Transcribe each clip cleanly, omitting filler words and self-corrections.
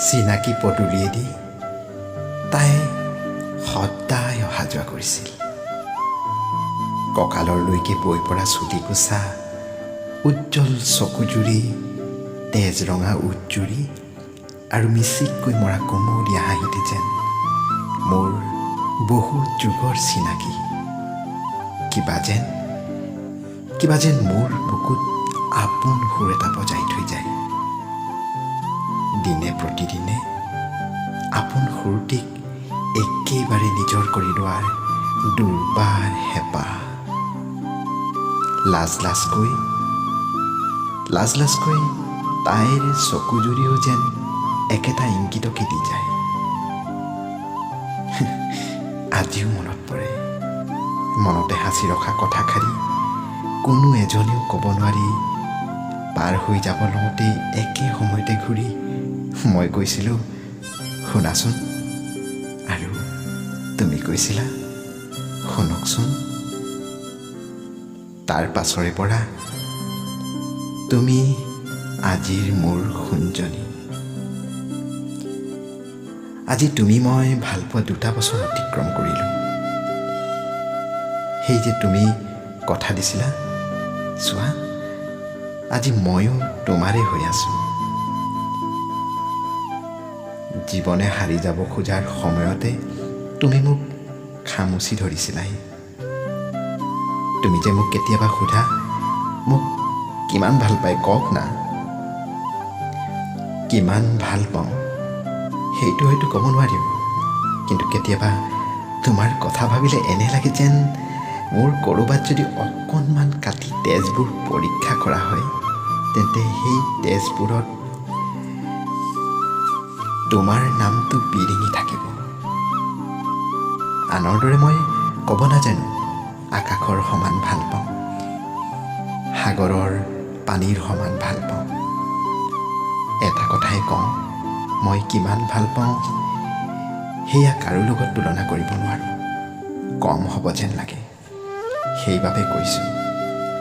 চিনাকি পদূলিয়েদি তাই সদায় অহা যোৱা কৰিছিল। কঁকালৰলৈকে বৈ পৰা চুটি কোছা, উজ্জ্বল চকুজুৰি, তেজ ৰঙা উটজুৰি আৰু মিচিককৈ মৰা কোমলীয়া হাঁহিতে যেন মোৰ বহু যুগৰ চিনাকি। কিবা যেন মোৰ বুকুত আপোন সুৰ এটা বজাই থৈ যায়। দিনে প্ৰতিদিনে আপোন সুৰটিক একেবাৰে নিজৰ কৰি লোৱাৰ দুৰ্বাৰ হেঁপাহ। লাজ লাজকৈ তাইৰ চকুজুৰিও যেন একেটা ইংগিতকে দি যায়। আজিও মনত পৰে, মনতে সাঁচি ৰখা কথাষাৰি কোনো এজনেও ক'ব নোৱাৰি পাৰ হৈ যাব লওঁতেই একে সময়তে ঘূৰি মই কৈছিলোঁ, শুনাচোন, আৰু তুমি কৈছিলা, শুনকচোন। তাৰ পাছৰে পৰা তুমি আজিৰ মোৰ সোণজনী। আজি তুমি মই ভালপোৱা 2টা বছৰ অতিক্ৰম কৰিলোঁ। সেই যে তুমি কথা দিছিলা, চোৱা আজি ময়ো তোমাৰে হৈ আছোঁ। জীৱনে হাৰি যাব খোজাৰ সময়তে তুমি মোক খামুচি ধৰিছিলাহি। তুমি যে মোক কেতিয়াবা সোধা, মোক কিমান ভাল পায় কওক না। কিমান ভাল পাওঁ সেইটো হয়তো ক'ব নোৱাৰিম, কিন্তু কেতিয়াবা তোমাৰ কথা ভাবিলে এনে লাগে যেন মোৰ ক'ৰবাত যদি অকণমান কাটি তেজবোৰ পৰীক্ষা কৰা হয়, তেন্তে সেই তেজবোৰত তোমাৰ নামটো বিৰিঙি থাকিব। আনৰ দৰে মই ক'ব নাজানো আকাশৰ সমান ভাল পাওঁ, সাগৰৰ পানীৰ সমান ভাল পাওঁ। এটা কথাই কওঁ, মই কিমান ভাল পাওঁ সেয়া কাৰো লগত তুলনা কৰিব নোৱাৰোঁ। কম হ'ব যেন লাগে, সেইবাবে কৈছোঁ,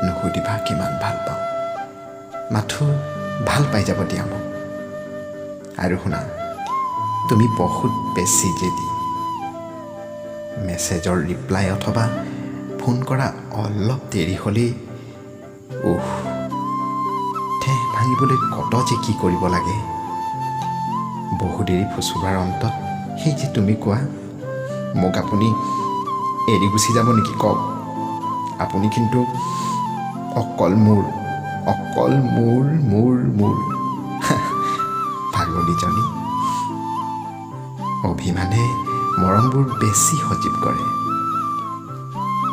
নুসুধিবা কিমান ভাল পাওঁ, মাথো ভাল পাই যাব দিয়া মোক। আৰু শুনা, তুমি বহুত বেছি জেদি। মেছেজৰ ৰিপ্লাই অথবা ফোন কৰা অলপ দেৰি হ'লেই ঠেহ ভাঙিবলৈ কত যে কি কৰিব লাগে। বহু দেৰি ফুচুৰাৰ অন্তত সেই যে তুমি কোৱা, মোক আপুনি এৰি গুচি যাব নেকি কওক। আপুনি কিন্তু অকল মোৰ পাগলীজনী। অভিমানে মৰমবোৰ বেছি সজীৱ কৰে।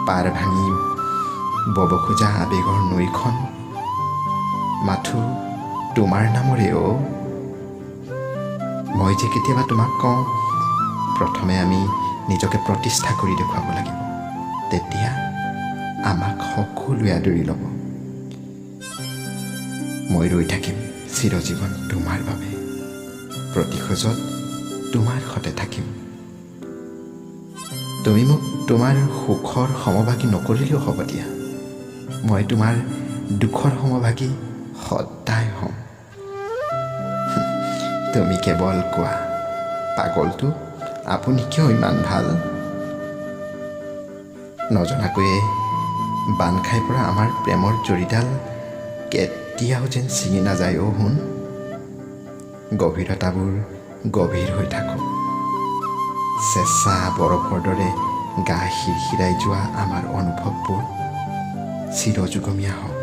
পাৰ ভাঙি বব খোজা আবেগৰ নৈখন মাথো তোমাৰ নামৰে অ'। মই যে কেতিয়াবা তোমাক কওঁ, প্ৰথমে আমি নিজকে প্ৰতিষ্ঠা কৰি দেখুৱাব লাগিব, তেতিয়া আমাক সকলোৱে আদৰি ল'ব। মই ৰৈ থাকিম চিৰজীৱন তোমাৰ বাবে, প্ৰতি খোজত তোমাৰ সতে থাকিম। তুমি মোক তোমাৰ সুখৰ সমভাগী নকৰিলেও হ'ব দিয়া, মই তোমাৰ দুখৰ সমভাগী সদায় হ'ম। তুমি কেৱল কোৱা, পাগলটো আপুনি কিয় ইমান ভাল। নজনাকৈয়ে বান্ধ খাই পৰা আমাৰ প্ৰেমৰ জৰিডাল কেতিয়াও যেন ছিঙি নাযায় অ' সোণ। গভীৰতাবোৰ গভীৰ হৈ থাকক, চেঁচা বৰফৰ দৰে গা শিৰশিৰাই যোৱা আমাৰ অনুভৱবোৰ চিৰযুগমীয়া হওক।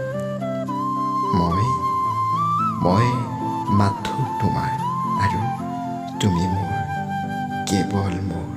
মই মাথো তোমাৰ, আৰু তুমি মোৰ, কেৱল মোৰ।